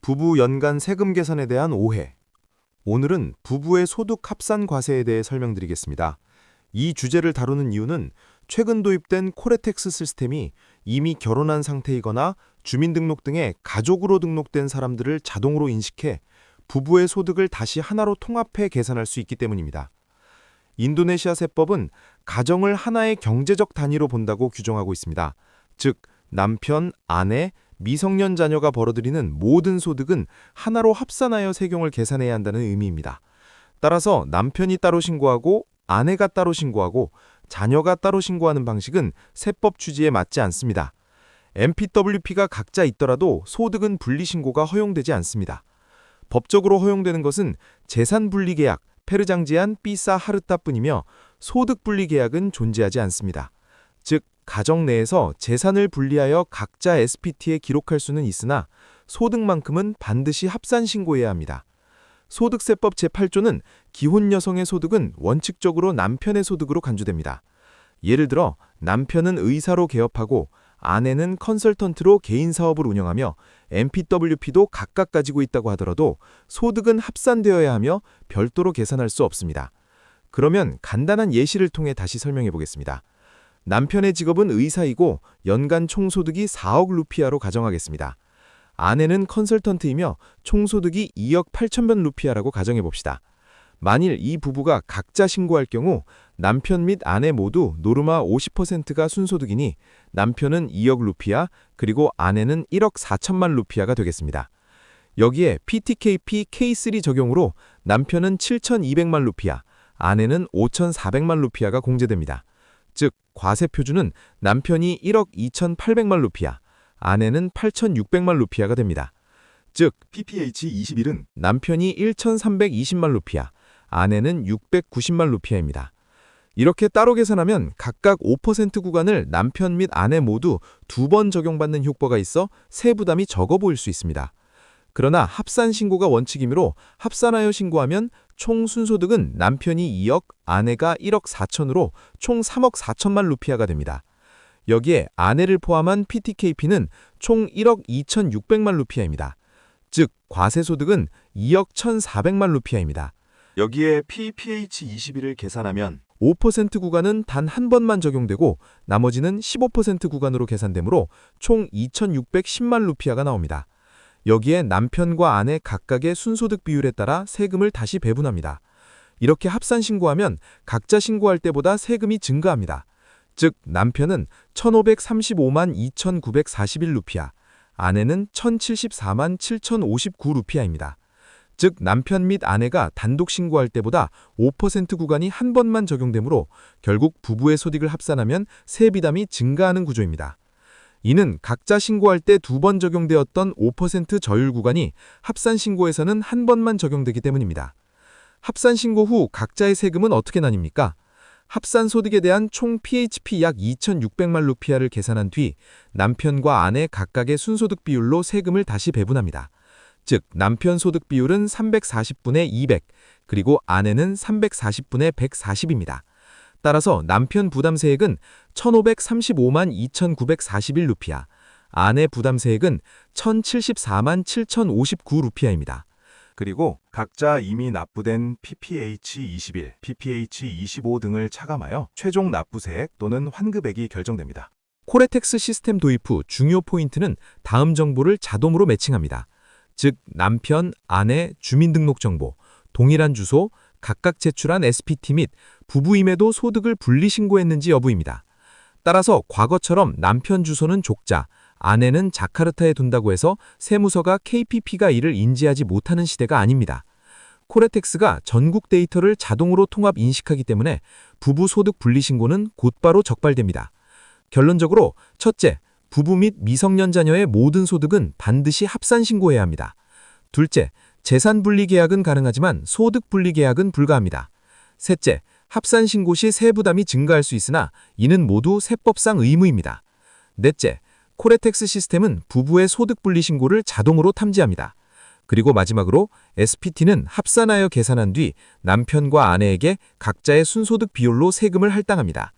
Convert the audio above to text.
부부 연간 세금 계산에 대한 오해. 오늘은 부부의 소득 합산 과세에 대해 설명드리겠습니다. 이 주제를 다루는 이유는 최근 도입된 코레텍스 시스템이 이미 결혼한 상태이거나 주민등록 등의 가족으로 등록된 사람들을 자동으로 인식해 부부의 소득을 다시 하나로 통합해 계산할 수 있기 때문입니다. 인도네시아 세법은 가정을 하나의 경제적 단위로 본다고 규정하고 있습니다. 즉, 남편, 아내, 미성년 자녀가 벌어들이는 모든 소득은 하나로 합산하여 세경을 계산해야 한다는 의미입니다. 따라서 남편이 따로 신고하고 아내가 따로 신고하고 자녀가 따로 신고하는 방식은 세법 취지에 맞지 않습니다. MPWP가 각자 있더라도 소득은 분리신고가 허용되지 않습니다. 법적으로 허용되는 것은 재산분리계약, 페르장지안 삐사 하르타뿐이며 소득분리계약은 존재하지 않습니다. 즉, 가정 내에서 재산을 분리하여 각자 SPT에 기록할 수는 있으나 소득만큼은 반드시 합산신고해야 합니다. 소득세법 제8조는 기혼 여성의 소득은 원칙적으로 남편의 소득으로 간주됩니다. 예를 들어 남편은 의사로 개업하고 아내는 컨설턴트로 개인 사업을 운영하며 MPWP도 각각 가지고 있다고 하더라도 소득은 합산되어야 하며 별도로 계산할 수 없습니다. 그러면 간단한 예시를 통해 다시 설명해 보겠습니다. 남편의 직업은 의사이고 연간 총소득이 4억 루피아로 가정하겠습니다. 아내는 컨설턴트이며 총소득이 2억 8천만 루피아라고 가정해봅시다. 만일 이 부부가 각자 신고할 경우 남편 및 아내 모두 노르마 50%가 순소득이니 남편은 2억 루피아 그리고 아내는 1억 4천만 루피아가 되겠습니다. 여기에 PTKP K3 적용으로 남편은 7,200만 루피아, 아내는 5,400만 루피아가 공제됩니다. 즉, 과세 표준은 남편이 1억 2,800만 루피아, 아내는 8,600만 루피아가 됩니다. 즉, PPH21은 남편이 1,320만 루피아, 아내는 690만 루피아입니다. 이렇게 따로 계산하면 각각 5% 구간을 남편 및 아내 모두 2번 적용받는 효과가 있어 세부담이 적어 보일 수 있습니다. 그러나 합산 신고가 원칙이므로 합산하여 신고하면 총 순소득은 남편이 2억, 아내가 1억 4천으로 총 3억 4천만 루피아가 됩니다. 여기에 아내를 포함한 PTKP는 총 1억 2,600만 루피아입니다. 즉, 과세소득은 2억 1,400만 루피아입니다. 여기에 PPH21을 계산하면 5% 구간은 단 한 번만 적용되고 나머지는 15% 구간으로 계산되므로 총 2,610만 루피아가 나옵니다. 여기에 남편과 아내 각각의 순소득 비율에 따라 세금을 다시 배분합니다. 이렇게 합산 신고하면 각자 신고할 때보다 세금이 증가합니다. 즉, 남편은 1,535만 2,941 루피아, 아내는 1,074만 7,059 루피아입니다. 즉, 남편 및 아내가 단독 신고할 때보다 5% 구간이 한 번만 적용되므로 결국 부부의 소득을 합산하면 세비담이 증가하는 구조입니다. 이는 각자 신고할 때 2번 적용되었던 5% 저율 구간이 합산 신고에서는 한 번만 적용되기 때문입니다. 합산 신고 후 각자의 세금은 어떻게 나뉩니까? 합산 소득에 대한 총 PHP 약 2,600만 루피아를 계산한 뒤 남편과 아내 각각의 순소득 비율로 세금을 다시 배분합니다. 즉, 남편 소득 비율은 340분의 200, 그리고 아내는 340분의 140입니다. 따라서 남편 부담세액은 1,535만 2,941 루피아, 아내 부담세액은 1,074만 7,059 루피아입니다. 그리고 각자 이미 납부된 PPH21, PPH25 등을 차감하여 최종 납부세액 또는 환급액이 결정됩니다. 코레텍스 시스템 도입 후 중요 포인트는 다음 정보를 자동으로 매칭합니다. 즉, 남편, 아내, 주민등록정보, 동일한 주소, 각각 제출한 SPT 및 부부임에도 소득을 분리신고했는지 여부입니다. 따라서 과거처럼 남편 주소는 족자, 아내는 자카르타에 둔다고 해서 세무서가 KPP가 이를 인지하지 못하는 시대가 아닙니다. 코레텍스가 전국 데이터를 자동으로 통합 인식하기 때문에 부부 소득 분리신고는 곧바로 적발됩니다. 결론적으로 첫째, 부부 및 미성년 자녀의 모든 소득은 반드시 합산 신고해야 합니다. 둘째, 재산 분리 계약은 가능하지만 소득 분리 계약은 불가합니다. 셋째, 합산 신고 시 세부담이 증가할 수 있으나 이는 모두 세법상 의무입니다. 넷째, 코레텍스 시스템은 부부의 소득 분리 신고를 자동으로 탐지합니다. 그리고 마지막으로 SPT는 합산하여 계산한 뒤 남편과 아내에게 각자의 순소득 비율로 세금을 할당합니다.